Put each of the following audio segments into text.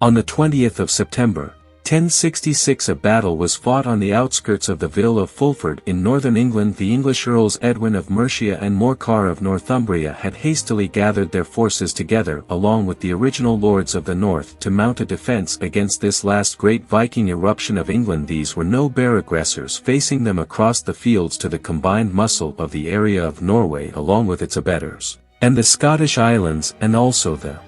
On the 20th of September, 1066 a battle was fought on the outskirts of the Vale of Fulford in northern England. The English Earls Edwin of Mercia and Morcar of Northumbria had hastily gathered their forces together along with the original lords of the north to mount a defence against this last great Viking eruption of England. These were no bare aggressors facing them across the fields to the combined muscle of the area of Norway along with its abettors, and the Scottish Islands, and also the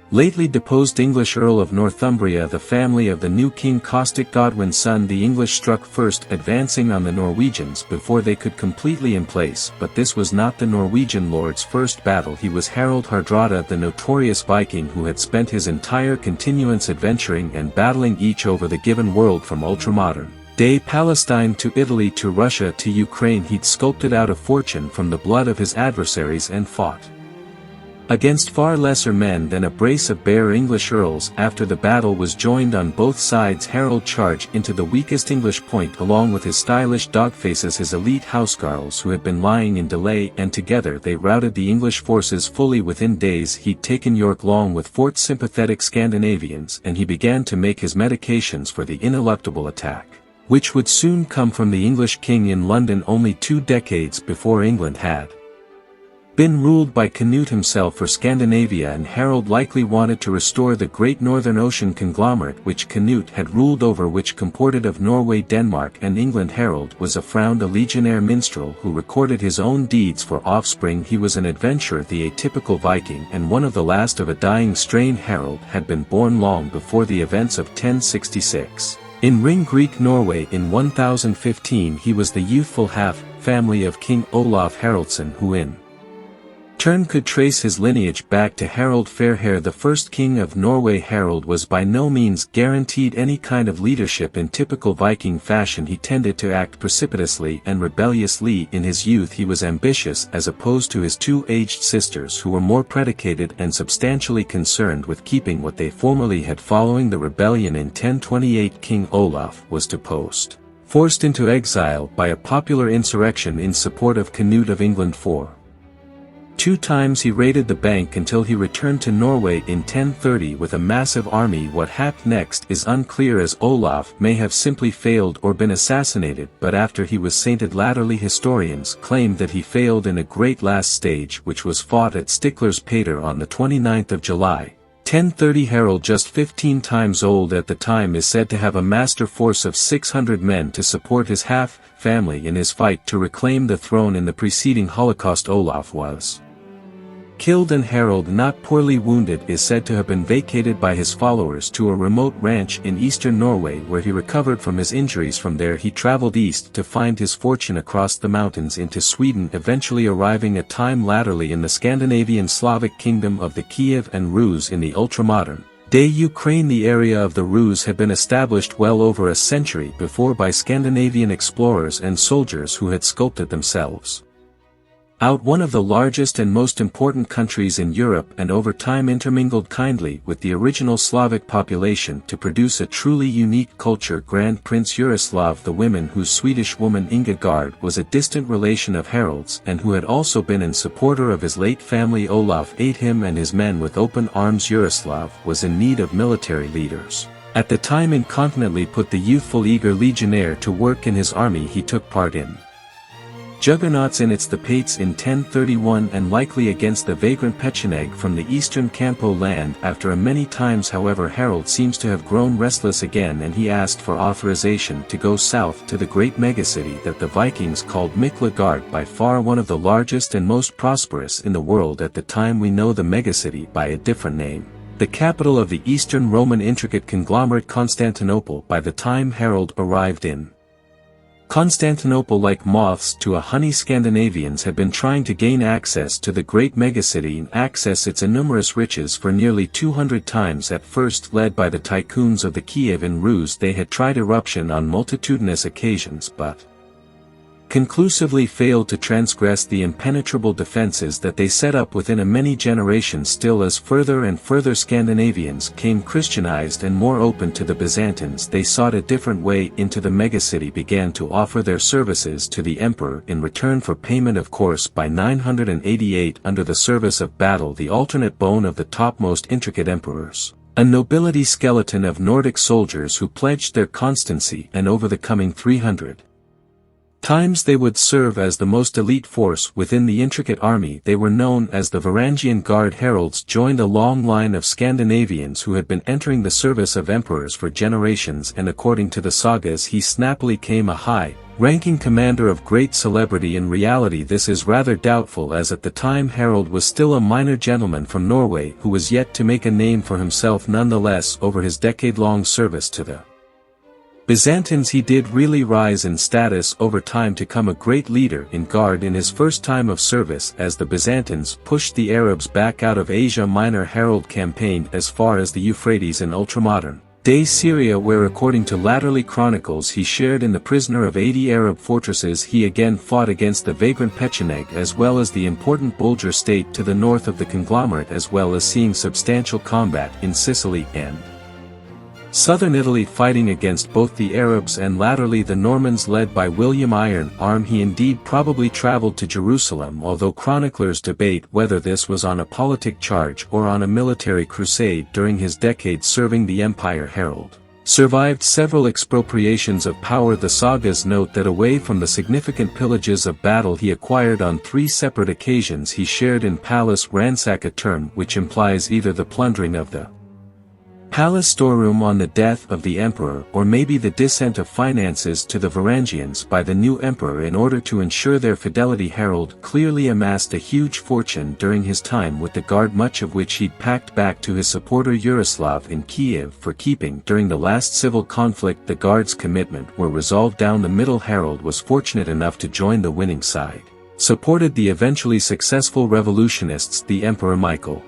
lately deposed English Earl of Northumbria, the family of the new King Caustic Godwin's son. The English struck first, advancing on the Norwegians before they could completely emplace, but this was not the Norwegian lord's first battle. He was Harald Hardrada, the notorious Viking who had spent his entire continuance adventuring and battling each over the given world from ultramodern day Palestine to Italy to Russia to Ukraine. He'd sculpted out a fortune from the blood of his adversaries and fought against far lesser men than a brace of bare English earls. After the battle was joined on both sides, Harald charged into the weakest English point along with his stylish dogfaces, his elite housecarls who had been lying in delay, and together they routed the English forces fully within days. He'd taken York along with Fort's sympathetic Scandinavians, and he began to make his meditations for the ineluctable attack, which would soon come from the English king in London. Only 2 decades before, England had been ruled by Canute himself for Scandinavia, and Harald likely wanted to restore the great Northern Ocean conglomerate which Canute had ruled over, which comported of Norway, Denmark and England. Harald was a Fround, a legionnaire minstrel who recorded his own deeds for offspring. He was an adventurer, the atypical Viking, and one of the last of a dying strain. Harald had been born long before the events of 1066. In Ring, Greek Norway in 1015. He was the youthful half-family of King Olaf Haraldsson, who in turn could trace his lineage back to Harald Fairhair, the first king of Norway. Harald was by no means guaranteed any kind of leadership. In typical Viking fashion, he tended to act precipitously and rebelliously. In his youth he was ambitious, as opposed to his 2 aged sisters who were more predicated and substantially concerned with keeping what they formerly had. Following the rebellion in 1028, King Olaf was deposed, forced into exile by a popular insurrection in support of Canute of England. 2 times he raided the bank until he returned to Norway in 1030 with a massive army. What happened next is unclear, as Olaf may have simply failed or been assassinated, but after he was sainted latterly historians claim that he failed in a great last stage which was fought at Stikler's Pater on the 29th of July. 1030. Harald, just 15 times old at the time, is said to have amassed a force of 600 men to support his half-family in his fight to reclaim the throne. In the preceding Holocaust, Olaf was killed, and Harald, not poorly wounded, is said to have been vacated by his followers to a remote ranch in eastern Norway where he recovered from his injuries. From there he traveled east to find his fortune across the mountains into Sweden, eventually arriving a time latterly in the Scandinavian Slavic kingdom of the Kiev and Rus in the ultramodern day Ukraine. The area of the Rus had been established well over a century before by Scandinavian explorers and soldiers who had sculpted themselves out one of the largest and most important countries in Europe, and over time intermingled kindly with the original Slavic population to produce a truly unique culture. Grand Prince Yaroslav, the woman whose Swedish woman Inga Gard was a distant relation of Harald's and who had also been an supporter of his late family Olaf, ate him and his men with open arms. Yaroslav was in need of military leaders at the time, incontinently put the youthful eager legionnaire to work in his army. He took part in juggernauts in its Pates in 1031 and likely against the vagrant Pecheneg from the eastern Campo land. After a many times, however, Harald seems to have grown restless again, and he asked for authorization to go south to the great megacity that the Vikings called Miklagard, by far one of the largest and most prosperous in the world at the time. We know the megacity by a different name, the capital of the Eastern Roman intricate conglomerate Constantinople. By the time Harald arrived in Constantinople, like moths to a honey, Scandinavians had been trying to gain access to the great megacity and access its innumerous riches for nearly 200 times. At first led by the tycoons of the Kiev and Rus, they had tried eruption on multitudinous occasions but conclusively failed to transgress the impenetrable defenses that they set up within a many generations. Still, as further and further Scandinavians came Christianized and more open to the Byzantines, they sought a different way into the megacity, began to offer their services to the emperor in return for payment. Of course, by 988, under the service of battle, the alternate bone of the topmost intricate emperors, A nobility skeleton of Nordic soldiers who pledged their constancy, and over the coming 300 times they would serve as the most elite force within the intricate army. They were known as the Varangian Guard. Haralds joined a long line of Scandinavians who had been entering the service of emperors for generations, and according to the sagas he snappily became a high-ranking commander of great celebrity. In reality this is rather doubtful, as at the time Harald was still a minor gentleman from Norway who was yet to make a name for himself. Nonetheless, over his decade-long service to the Byzantines he did really rise in status over time to become a great leader in guard in his first time of service as the Byzantines pushed the Arabs back out of Asia Minor. Harald campaigned as far as the Euphrates in ultramodern day Syria, where according to laterally chronicles he shared in the prisoner of 80 Arab fortresses. He again fought against the vagrant Pecheneg as well as the important Bulgar state to the north of the conglomerate, as well as seeing substantial combat in Sicily and southern Italy, fighting against both the Arabs and latterly the Normans led by William Iron Arm. He indeed probably traveled to Jerusalem, although chroniclers debate whether this was on a politic charge or on a military crusade. During his decades serving the empire, Harald survived several expropriations of power. The sagas note that away from the significant pillages of battle he acquired on 3 separate occasions, he shared in palace ransack, a term which implies either the plundering of the palace storeroom on the death of the emperor, or maybe the descent of finances to the Varangians by the new emperor in order to ensure their fidelity. Harald clearly amassed a huge fortune during his time with the Guard, much of which he'd packed back to his supporter Yaroslav in Kiev for keeping. During the last civil conflict the Guard's commitment were resolved down the middle. Harald was fortunate enough to join the winning side, supported the eventually successful revolutionists. The Emperor Michael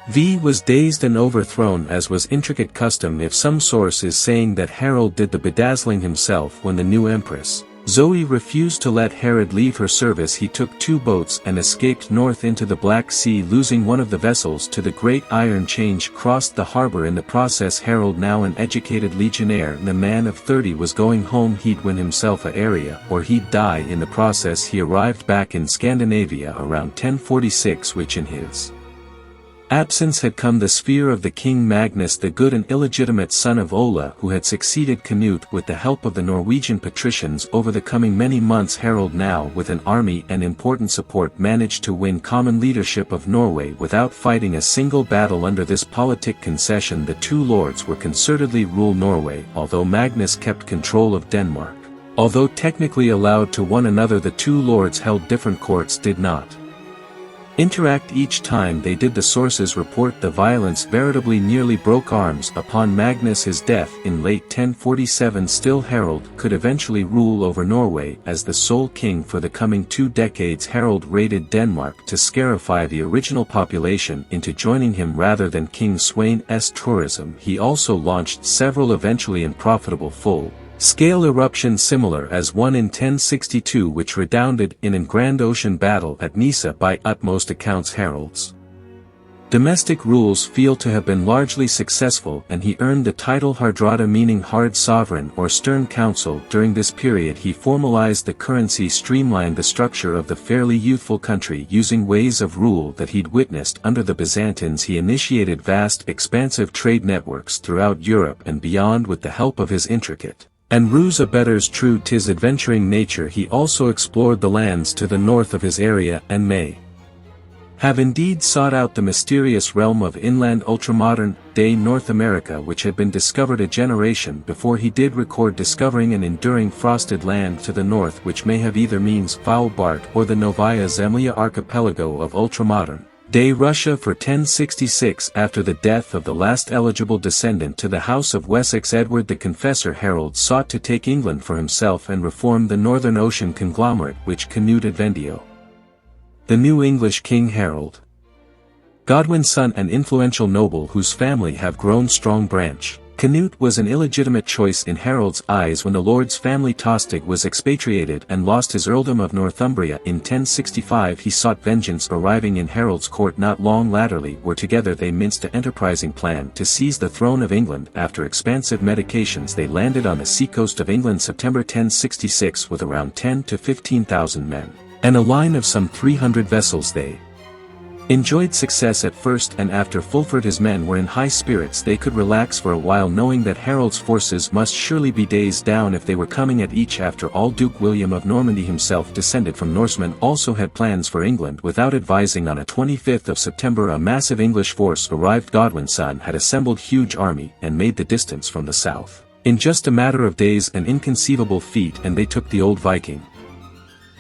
V was dazed and overthrown, as was intricate custom. If some source is saying that Harald did the bedazzling himself when the new empress Zoe refused to let Herod leave her service, he took 2 boats and escaped north into the Black Sea, losing one of the vessels to the Great Iron Change, crossed the harbor in the process. Harald, now an educated legionnaire and a man of 30, was going home. He'd win himself a area or he'd die in the process. He arrived back in Scandinavia around 1046, which in his absence had come the sphere of the King Magnus the Good, an illegitimate son of Ola who had succeeded Canute with the help of the Norwegian patricians. Over the coming many months Harald, now with an army and important support, managed to win common leadership of Norway without fighting a single battle. Under this politic concession the 2 lords were concertedly rule Norway, although Magnus kept control of Denmark. Although technically allowed to one another, the 2 lords held different courts, did not interact each time they did. The sources report the violence veritably nearly broke arms upon Magnus. His death in late 1047. Still, Harald could eventually rule over Norway as the sole king for the coming 2 decades. Harald raided Denmark to scarify the original population into joining him rather than King Sweyn's tourism. He also launched several eventually unprofitable full-scale eruptions similar as one in 1062, which redounded in a grand ocean battle at Nisa. By utmost accounts Harald's domestic rules feel to have been largely successful, and he earned the title hardrada, meaning hard sovereign or stern council. During this period he formalized the currency, streamlined the structure of the fairly youthful country using ways of rule that he'd witnessed under the Byzantines. He initiated vast, expansive trade networks throughout Europe and beyond with the help of his intricate and ruse abettors. True to his adventuring nature, he also explored the lands to the north of his area, and may have indeed sought out the mysterious realm of inland ultramodern-day North America, which had been discovered a generation before he did record discovering an enduring frosted land to the north, which may have either means Svalbard or the Novaya Zemlya archipelago of ultramodern-day Russia. For 1066, after the death of the last eligible descendant to the House of Wessex, Edward the Confessor, Harald sought to take England for himself and reform the Northern Ocean conglomerate which Canute Advendio, the new English King Harald, Godwin's son and influential noble whose family have grown strong branch. Canute was an illegitimate choice in Harold's eyes. When the lord's family Tostig was expatriated and lost his earldom of Northumbria in 1065, he sought vengeance. Arriving in Harold's court not long latterly, where together they minced an enterprising plan to seize the throne of England. After expansive medications they landed on the seacoast of England September 1066 with around 10 to 15,000 men and a line of some 300 vessels. They enjoyed success at first, and after Fulford his men were in high spirits they could relax for a while, knowing that Harold's forces must surely be days down if they were coming at each. After all, Duke William of Normandy, himself descended from Norsemen, also had plans for England without advising. On a 25th of September a massive English force arrived. Godwin's son had assembled huge army and made the distance from the south in just a matter of days, an inconceivable feat, and they took the old Viking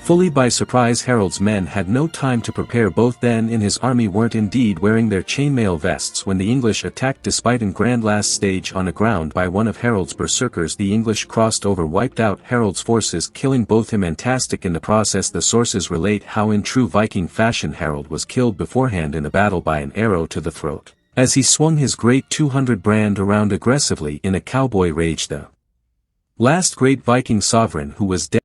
fully by surprise. Harold's men had no time to prepare. Both then in his army weren't indeed wearing their chainmail vests when the English attacked. Despite in grand last stage on aground by one of Harold's berserkers, the English crossed over, wiped out Harold's forces, killing both him and Tastic in the process. The sources relate how in true Viking fashion Harold was killed beforehand in a battle by an arrow to the throat, as he swung his great 200 brand around aggressively in a cowboy rage. The last great Viking sovereign who was dead